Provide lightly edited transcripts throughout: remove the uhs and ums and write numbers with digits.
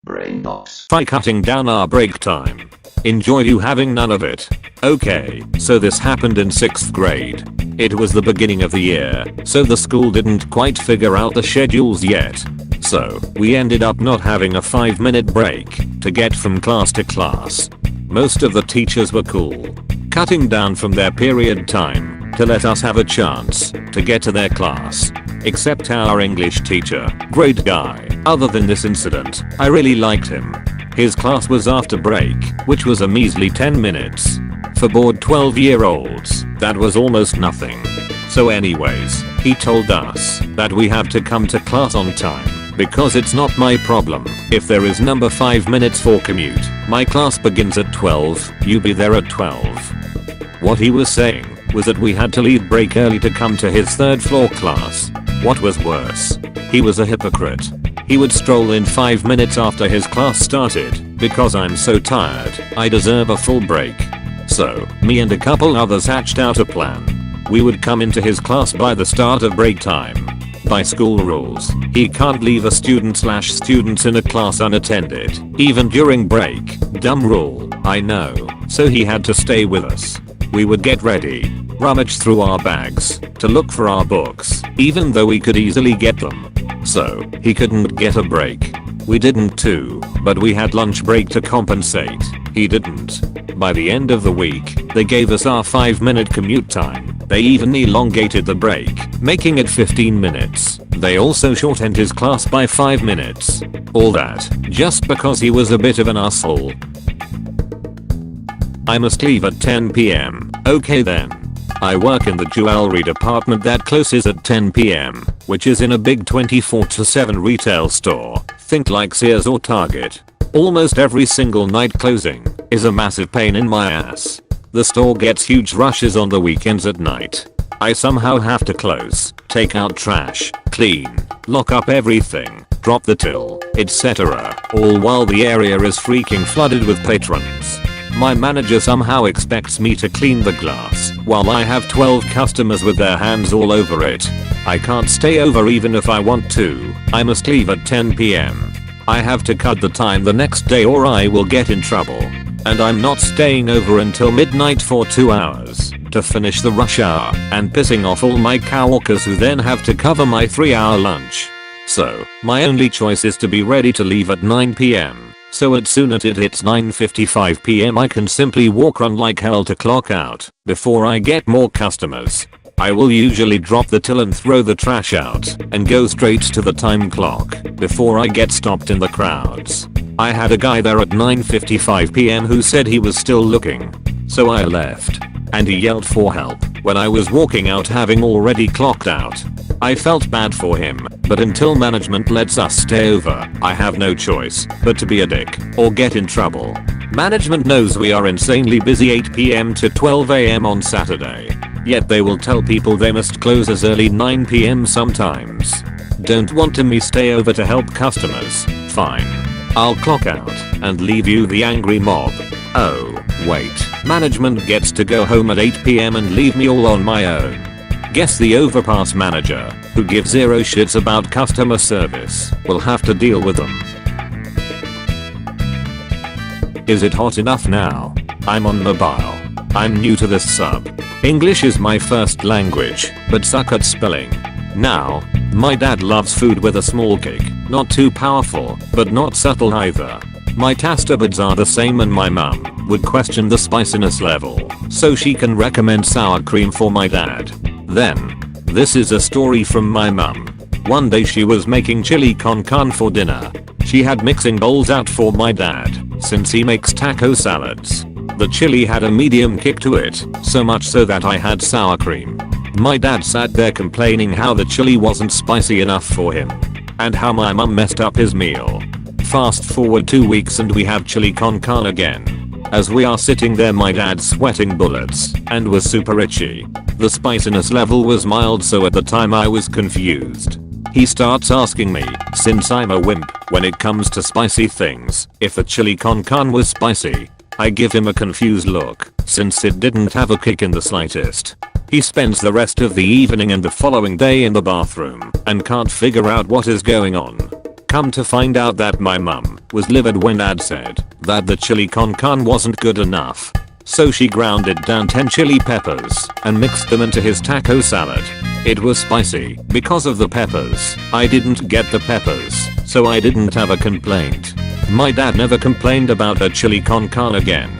Brain box. By cutting down our break time. Enjoy you having none of it. Okay, so this happened in 6th grade. It was the beginning of the year, so the school didn't quite figure out the schedules yet. So, we ended up not having a 5-minute break to get from class to class. Most of the teachers were cool, cutting down from their period time to let us have a chance to get to their class. Except our English teacher, great guy. Other than this incident, I really liked him. His class was after break, which was a measly 10 minutes. For bored 12-year-olds, that was almost nothing. So anyways, he told us that we have to come to class on time. Because it's not my problem if there is number 5 minutes for commute. My class begins at 12, you be there at 12. What he was saying was that we had to leave break early to come to his 3rd floor class. What was worse, he was a hypocrite. He would stroll in 5 minutes after his class started. Because I'm so tired, I deserve a full break. So, me and a couple others hatched out a plan. We would come into his class by the start of break time. By school rules, he can't leave a student/students in a class unattended, even during break. Dumb rule, I know. So he had to stay with us. We would get ready, rummage through our bags to look for our books, even though we could easily get them. So, he couldn't get a break. We didn't too, but we had lunch break to compensate. He didn't. By the end of the week, they gave us our 5-minute commute time. They even elongated the break, making it 15 minutes. They also shortened his class by 5 minutes. All that, just because he was a bit of an asshole. I must leave at 10 PM. Okay then. I work in the jewelry department that closes at 10 PM, which is in a big 24/7 retail store. Think like Sears or Target. Almost every single night closing is a massive pain in my ass. The store gets huge rushes on the weekends at night. I somehow have to close, take out trash, clean, lock up everything, drop the till, etc. All while the area is freaking flooded with patrons. My manager somehow expects me to clean the glass while I have 12 customers with their hands all over it. I can't stay over even if I want to. I must leave at 10 PM. I have to cut the time the next day or I will get in trouble. And I'm not staying over until midnight for 2 hours to finish the rush hour and pissing off all my coworkers who then have to cover my 3-hour lunch. So, my only choice is to be ready to leave at 9 PM. So as soon as it hits 9:55 PM I can simply walk run like hell to clock out before I get more customers. I will usually drop the till and throw the trash out and go straight to the time clock before I get stopped in the crowds. I had a guy there at 9:55 PM who said he was still looking. So I left. And he yelled for help when I was walking out having already clocked out. I felt bad for him, but until management lets us stay over, I have no choice but to be a dick or get in trouble. Management knows we are insanely busy 8 PM to 12 AM on Saturday. Yet they will tell people they must close as early 9 PM sometimes. Don't want to me stay over to help customers? Fine. I'll clock out and leave you the angry mob. Oh, wait. Management gets to go home at 8 PM and leave me all on my own. Guess the overpass manager, who gives zero shits about customer service, will have to deal with them. Is it hot enough now? I'm on mobile. I'm new to this sub. English is my first language, but suck at spelling. Now, my dad loves food with a small kick, not too powerful, but not subtle either. My taste buds are the same and my mum would question the spiciness level, so she can recommend sour cream for my dad. Then, this is a story from my mum. One day she was making chili con carne for dinner. She had mixing bowls out for my dad, since he makes taco salads. The chili had a medium kick to it, so much so that I had sour cream. My dad sat there complaining how the chili wasn't spicy enough for him, and how my mum messed up his meal. Fast forward 2 weeks and we have chili con carne again. As we are sitting there my dad's sweating bullets and was super itchy. The spiciness level was mild so at the time I was confused. He starts asking me, since I'm a wimp when it comes to spicy things, if the chili con carne was spicy. I give him a confused look, since it didn't have a kick in the slightest. He spends the rest of the evening and the following day in the bathroom and can't figure out what is going on. Come to find out that my mum was livid when dad said that the chili con carne wasn't good enough. So she grounded down 10 chili peppers and mixed them into his taco salad. It was spicy because of the peppers. I didn't get the peppers, so I didn't have a complaint. My dad never complained about a chili con carne again.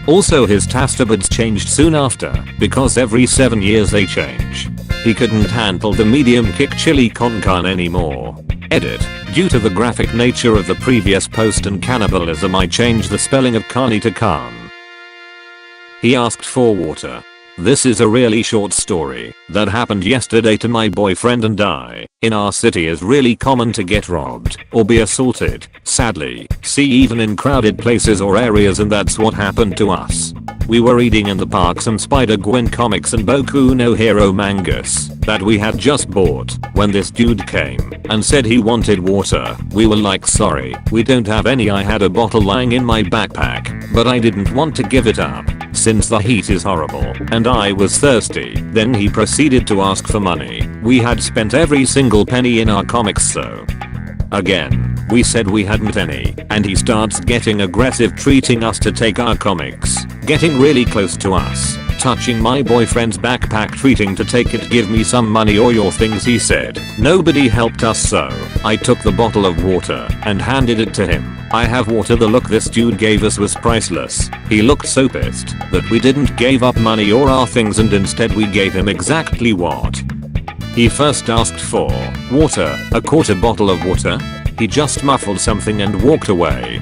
Also his taste buds changed soon after because every 7 years they change. He couldn't handle the medium kick chili con carne anymore. Edit. Due to the graphic nature of the previous post and cannibalism, I changed the spelling of carne to carne. He asked for water. This is a really short story that happened yesterday to my boyfriend and I. In our city it's really common to get robbed or be assaulted. Sadly, see even in crowded places or areas, and that's what happened to us. We were reading in the park some Spider-Gwen comics and Boku no Hero mangas that we had just bought when this dude came and said he wanted water. We were like, sorry, we don't have any. I had a bottle lying in my backpack, but I didn't want to give it up since the heat is horrible and I was thirsty. Then he proceeded to ask for money. We had spent every single penny in our comics, so again, we said we hadn't any, and he starts getting aggressive, treating us to take our comics, getting really close to us, touching my boyfriend's backpack, treating to take it. Give me some money or your things, he said. Nobody helped us, so I took the bottle of water and handed it to him. I have water. The look this dude gave us was priceless. He looked so pissed that we didn't give up money or our things, and instead we gave him exactly what he first asked for. Water. A quarter bottle of water? He just muffled something and walked away.